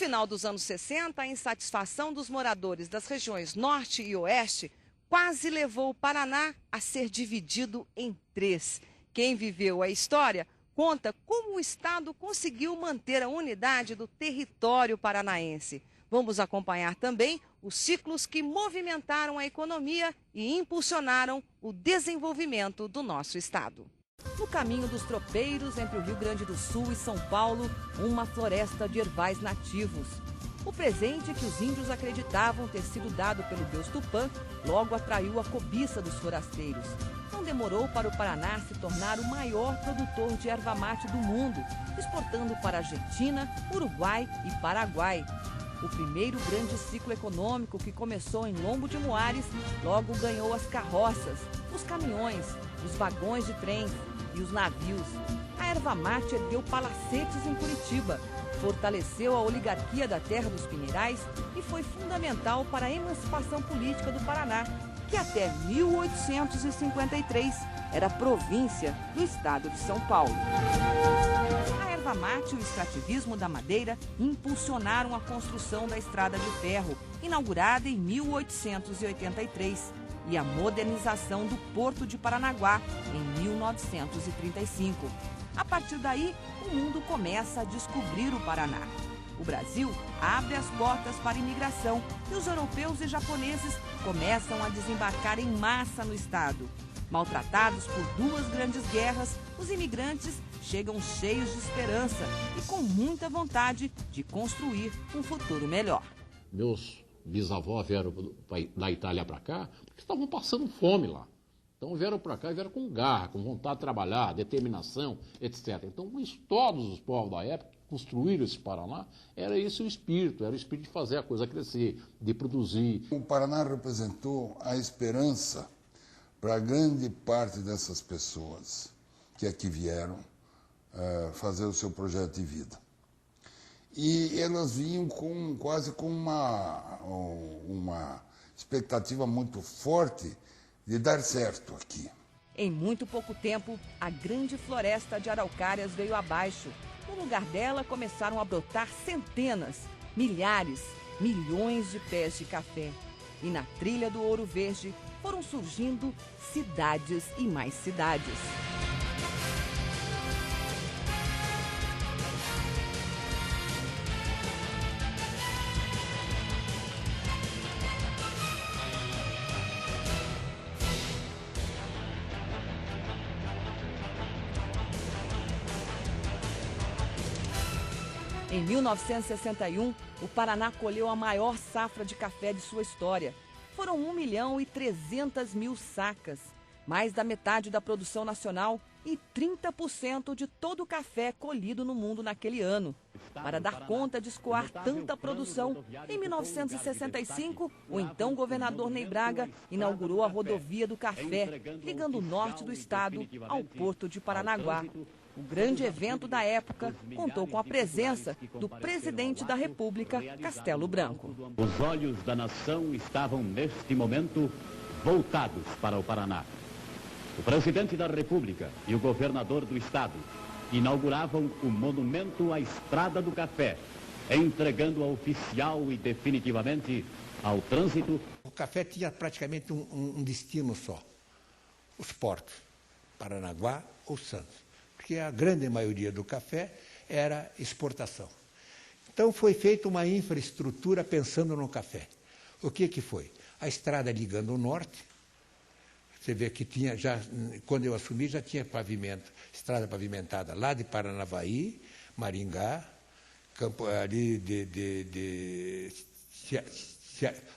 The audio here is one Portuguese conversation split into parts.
final dos anos 60, a insatisfação dos moradores das regiões Norte e Oeste quase levou o Paraná a ser dividido em três. Quem viveu a história conta como o Estado conseguiu manter a unidade do território paranaense. Vamos acompanhar também os ciclos que movimentaram a economia e impulsionaram o desenvolvimento do nosso estado. No caminho dos tropeiros entre o Rio Grande do Sul e São Paulo, uma floresta de ervais nativos. O presente que os índios acreditavam ter sido dado pelo deus Tupã logo atraiu a cobiça dos forasteiros. Não demorou para o Paraná se tornar o maior produtor de erva mate do mundo, exportando para a Argentina, Uruguai e Paraguai. O primeiro grande ciclo econômico, que começou em Lombo de Moares, logo ganhou as carroças, os caminhões, os vagões de trem e os navios. A erva mate ergueu palacetes em Curitiba, fortaleceu a oligarquia da terra dos Pinheirais e foi fundamental para a emancipação política do Paraná, que até 1853 era província do estado de São Paulo. A erva mate e o extrativismo da madeira impulsionaram a construção da Estrada de Ferro, inaugurada em 1883, e a modernização do Porto de Paranaguá, em 1935. A partir daí, o mundo começa a descobrir o Paraná. O Brasil abre as portas para a imigração e os europeus e japoneses começam a desembarcar em massa no estado. Maltratados por duas grandes guerras, os imigrantes chegam cheios de esperança e com muita vontade de construir um futuro melhor. Meus bisavós vieram da Itália para cá porque estavam passando fome lá. Então vieram para cá e vieram com garra, com vontade de trabalhar, determinação, etc. Então todos os povos da época que construíram esse Paraná, era esse o espírito de fazer a coisa crescer, de produzir. O Paraná representou a esperança para grande parte dessas pessoas que aqui vieram fazer o seu projeto de vida. E elas vinham quase com uma expectativa muito forte de dar certo aqui. Em muito pouco tempo, a grande floresta de araucárias veio abaixo. No lugar dela começaram a brotar centenas, milhares, milhões de pés de café. E na trilha do Ouro Verde foram surgindo cidades e mais cidades. Em 1961, o Paraná colheu a maior safra de café de sua história. Foram 1.300.000 sacas, mais da metade da produção nacional e 30% de todo o café colhido no mundo naquele ano. Para dar conta de escoar tanta produção, em 1965, o então governador Ney Braga inaugurou a Rodovia do Café, ligando o norte do estado ao Porto de Paranaguá. O grande evento da época contou com a presença do presidente da República, Castelo Branco. Os olhos da nação estavam, neste momento, voltados para o Paraná. O presidente da República e o governador do estado inauguravam o monumento à Estrada do Café, entregando-a oficial e definitivamente ao trânsito. O café tinha praticamente um destino só, os portos, Paranaguá ou Santos. Porque a grande maioria do café era exportação. Então foi feita uma infraestrutura pensando no café. O que foi? A estrada ligando o norte, você vê que tinha já, quando eu assumi, já tinha pavimento, estrada pavimentada lá de Paranavaí, Maringá, campo ali de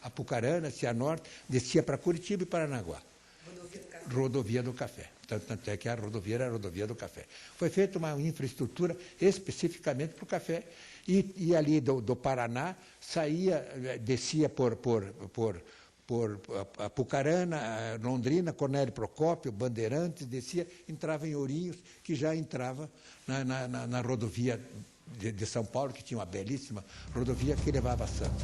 Apucarana, Cianorte, descia para Curitiba e Paranaguá. Rodovia do Café. Tanto é que a rodovia era a Rodovia do Café. Foi feita uma infraestrutura especificamente para o café. E ali do Paraná descia por Apucarana, Londrina, Cornélio Procópio, Bandeirantes, descia, entrava em Ourinhos, que já entrava na rodovia de São Paulo, que tinha uma belíssima rodovia que levava a Santos.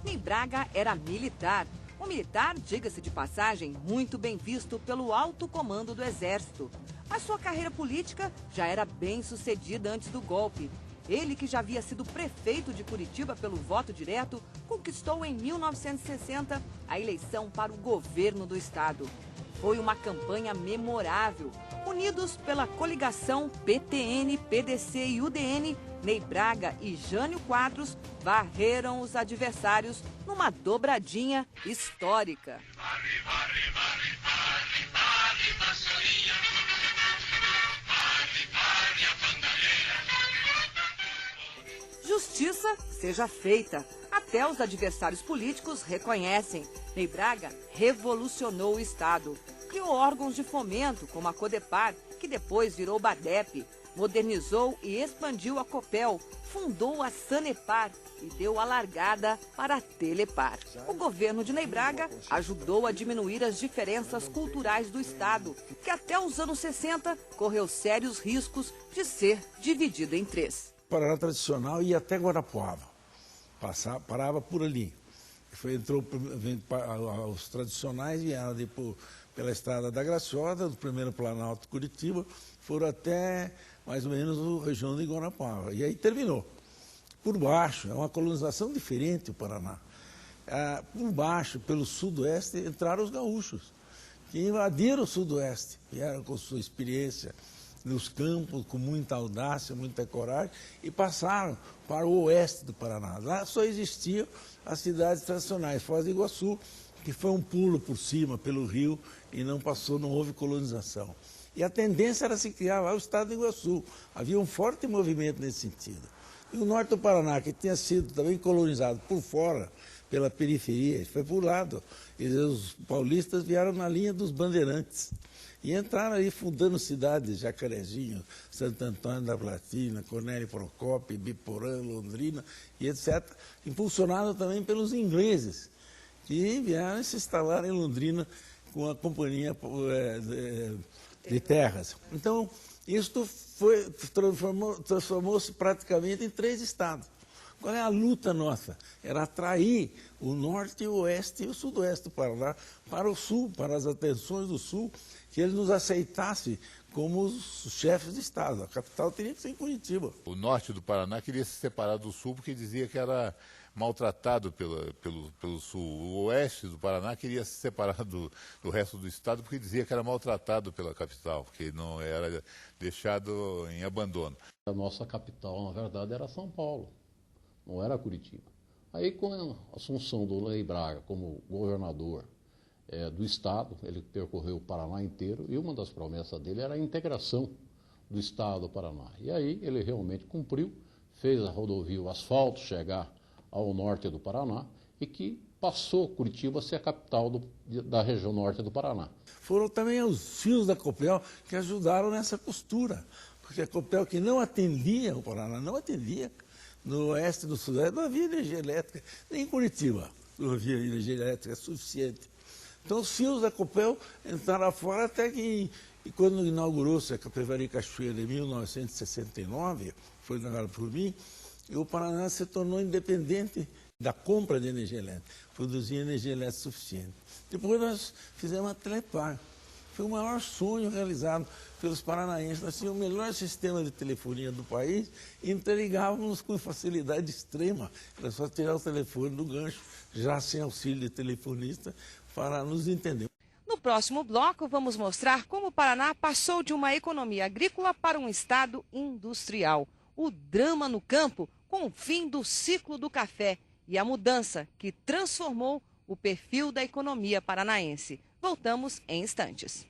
Ney Braga era militar. Um militar, diga-se de passagem, muito bem visto pelo alto comando do Exército. Mas sua carreira política já era bem sucedida antes do golpe. Ele, que já havia sido prefeito de Curitiba pelo voto direto, conquistou em 1960 a eleição para o governo do estado. Foi uma campanha memorável. Unidos pela coligação PTN, PDC e UDN, Ney Braga e Jânio Quadros varreram os adversários numa dobradinha histórica. Justiça seja feita. Até os adversários políticos reconhecem. Ney Braga revolucionou o estado. Criou órgãos de fomento, como a Codepar, que depois virou Badep. Modernizou e expandiu a Copel. Fundou a Sanepar e deu a largada para a Telepar. O governo de Ney Braga ajudou a diminuir as diferenças culturais do estado, que até os anos 60 correu sérios riscos de ser dividido em três. O Paraná tradicional ia até Guarapuava, parava por ali. Os tradicionais vieram depois pela estrada da Graciosa, do primeiro Planalto Curitiba, foram até mais ou menos a região de Guarapuava. E aí terminou. Por baixo, é uma colonização diferente o Paraná. Por baixo, pelo sudoeste, entraram os gaúchos, que invadiram o sudoeste, vieram com sua experiência nos campos, com muita audácia, muita coragem, e passaram para o oeste do Paraná. Lá só existiam as cidades tradicionais, Foz do Iguaçu, que foi um pulo por cima, pelo rio, e não passou, não houve colonização. E a tendência era se criar lá o estado do Iguaçu. Havia um forte movimento nesse sentido. E o norte do Paraná, que tinha sido também colonizado por fora, pela periferia, foi por lado. Os paulistas vieram na linha dos bandeirantes. E entraram aí fundando cidades, Jacarezinho, Santo Antônio da Platina, Cornélio Procópio, Biporã, Londrina e etc. Impulsionado também pelos ingleses, que vieram se instalar em Londrina com a Companhia de Terras. Então, isto transformou-se praticamente em 3 estados. Qual é a luta nossa? Era atrair o norte, o oeste e o sudoeste do Paraná para o sul, para as atenções do sul, que ele nos aceitasse como os chefes de Estado. A capital teria que ser em Curitiba. O norte do Paraná queria se separar do sul porque dizia que era maltratado pelo sul. O oeste do Paraná queria se separar do resto do estado porque dizia que era maltratado pela capital, que não era deixado em abandono. A nossa capital, na verdade, era São Paulo, não era Curitiba. Aí, com a assunção do Ney Braga como governador do estado, ele percorreu o Paraná inteiro e uma das promessas dele era a integração do estado do Paraná. E aí ele realmente cumpriu, fez a rodovia, o asfalto chegar ao norte do Paraná e que passou Curitiba a ser a capital da região norte do Paraná. Foram também os fios da Copel que ajudaram nessa costura, porque a Copel que não atendia o Paraná, não atendia. No oeste e no sudeste não havia energia elétrica, nem em Curitiba não havia energia elétrica suficiente. Então os fios da Copel entraram fora até que, quando inaugurou-se a Capivari Cachoeira em 1969, foi inaugurado por mim, o Paraná se tornou independente da compra de energia elétrica, produzia energia elétrica suficiente. Depois nós fizemos a Telepar. Foi o maior sonho realizado pelos paranaenses. Nós tínhamos o melhor sistema de telefonia do país e interligávamos com facilidade extrema. Era só tirar o telefone do gancho, já sem auxílio de telefonista, para nos entender. No próximo bloco, vamos mostrar como o Paraná passou de uma economia agrícola para um estado industrial. O drama no campo com o fim do ciclo do café e a mudança que transformou o perfil da economia paranaense. Voltamos em instantes.